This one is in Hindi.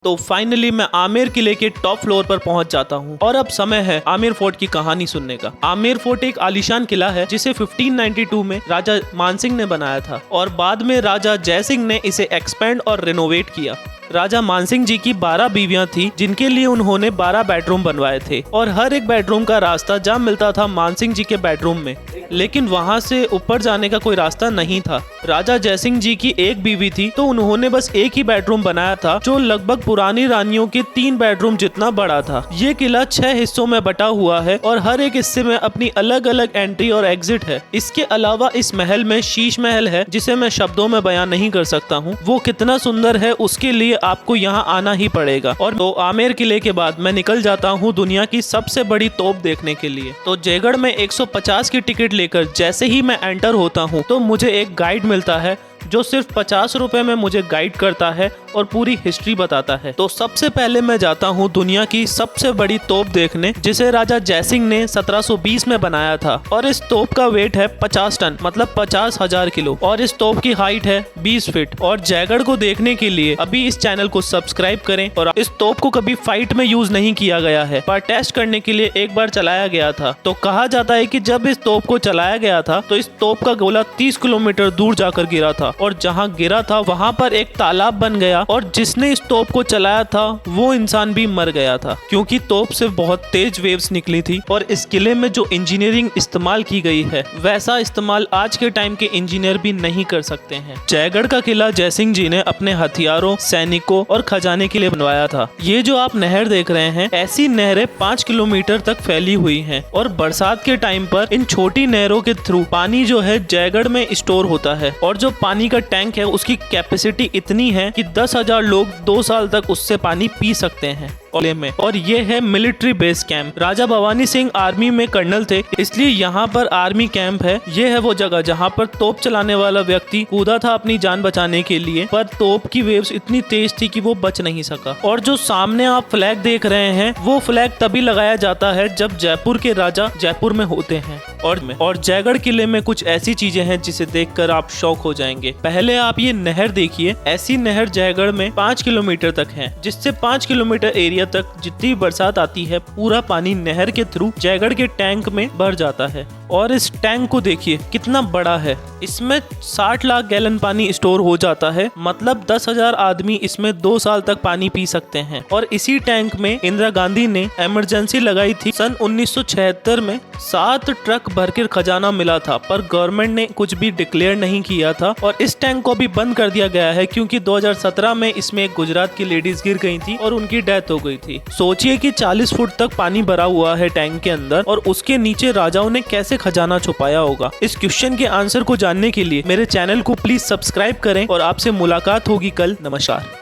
तो फाइनली मैं आमेर किले के टॉप फ्लोर पर पहुंच जाता हूं और अब समय है आमेर फोर्ट की कहानी सुनने का। आमेर फोर्ट एक आलीशान किला है जिसे 1592 में राजा मानसिंह ने बनाया था और बाद में राजा जयसिंह ने इसे एक्सपेंड और रिनोवेट किया। राजा मानसिंह जी की 12 बीवियां थी जिनके लिए उन्होंने 12 बेडरूम बनवाए थे और हर एक बेडरूम का रास्ता जा मिलता था मानसिंह जी के बेडरूम में, लेकिन वहां से ऊपर जाने का कोई रास्ता नहीं था। राजा जयसिंह जी की एक बीवी थी तो उन्होंने बस एक ही बेडरूम बनाया था जो लगभग पुरानी रानियों के 3 बेडरूम जितना बड़ा था। ये किला 6 हिस्सों में बटा हुआ है और हर एक हिस्से में अपनी अलग अलग एंट्री और एग्जिट है। इसके अलावा इस महल में शीश महल है जिसे मैं शब्दों में बयान नहीं कर सकता हूँ। वो कितना सुंदर है उसके लिए आपको यहाँ आना ही पड़ेगा। और तो आमेर किले के बाद मैं निकल जाता हूँ दुनिया की सबसे बड़ी तोप देखने के लिए। तो जयगढ़ में 150 की टिकट लेकर जैसे ही मैं एंटर होता हूँ तो मुझे एक गाइड मिलता है जो सिर्फ 50 रुपए में मुझे गाइड करता है और पूरी हिस्ट्री बताता है। तो सबसे पहले मैं जाता हूँ दुनिया की सबसे बड़ी तोप देखने जिसे राजा जयसिंह ने 1720 में बनाया था और इस तोप का वेट है 50 टन मतलब 50,000 किलो और इस तोप की हाइट है 20 फीट। और जयगढ़ को देखने के लिए अभी इस चैनल को सब्सक्राइब करें। और इस तोप को कभी फाइट में यूज नहीं किया गया है पर टेस्ट करने के लिए एक बार चलाया गया था। तो कहा जाता है कि जब इस तोप को चलाया गया था तो इस तोप का गोला 30 किलोमीटर दूर जाकर गिरा था और जहां गिरा था वहां पर एक तालाब बन गया और जिसने इस तोप को चलाया था वो इंसान भी मर गया था क्योंकि तोप से बहुत तेज वेव्स निकली थी। और इस किले में जो इंजीनियरिंग इस्तेमाल की गई है वैसा इस्तेमाल आज के टाइम के इंजीनियर भी नहीं कर सकते हैं। जयगढ़ का किला जयसिंह जी ने अपने हथियारों, सैनिकों और खजाने के लिए बनवाया था। ये जो आप नहर देख रहे हैं ऐसी नहरें 5 किलोमीटर तक फैली हुई है और बरसात के टाइम पर इन छोटी नहरों के थ्रू पानी जो है जयगढ़ में स्टोर होता है और जो पानी का टैंक है उसकी कैपेसिटी इतनी है कि 10,000 लोग 2 साल तक उससे पानी पी सकते हैं में। और ये है मिलिट्री बेस कैंप। राजा भवानी सिंह आर्मी में कर्नल थे इसलिए यहाँ पर आर्मी कैंप है। ये है वो जगह जहाँ पर तोप चलाने वाला व्यक्ति कूदा था अपनी जान बचाने के लिए पर तोप की वेव्स इतनी तेज थी कि वो बच नहीं सका। और जो सामने आप फ्लैग देख रहे हैं वो फ्लैग तभी लगाया जाता है जब जयपुर के राजा जयपुर में होते हैं। और जयगढ़ किले में कुछ ऐसी चीजें हैं जिसे देखकर आप शॉक हो जाएंगे। पहले आप ये नहर देखिए। ऐसी नहर जयगढ़ में 5 किलोमीटर तक है जिससे 5 किलोमीटर एरिया तक जितनी बरसात आती है पूरा पानी नहर के थ्रू जयगढ़ के टैंक में भर जाता है। और इस टैंक को देखिए कितना बड़ा है। इसमें 60 लाख गैलन पानी स्टोर हो जाता है मतलब 10,000 आदमी इसमें 2 साल तक पानी पी सकते हैं। और इसी टैंक में इंदिरा गांधी ने इमरजेंसी लगाई थी सन 1976 में। 7 ट्रक भर के खजाना मिला था पर गवर्नमेंट ने कुछ भी डिक्लेयर नहीं किया था और इस टैंक को भी बंद कर दिया गया है क्योंकि 2017 में इसमें एक गुजरात की लेडीज गिर गई थी और उनकी डेथ हो गई थी। सोचिए कि 40 फुट तक पानी भरा हुआ है टैंक के अंदर और उसके नीचे राजाओं ने कैसे खजाना छुपाया होगा। इस क्वेश्चन के आंसर को जानने के लिए मेरे चैनल को प्लीज सब्सक्राइब करें और आपसे मुलाकात होगी कल। नमस्कार।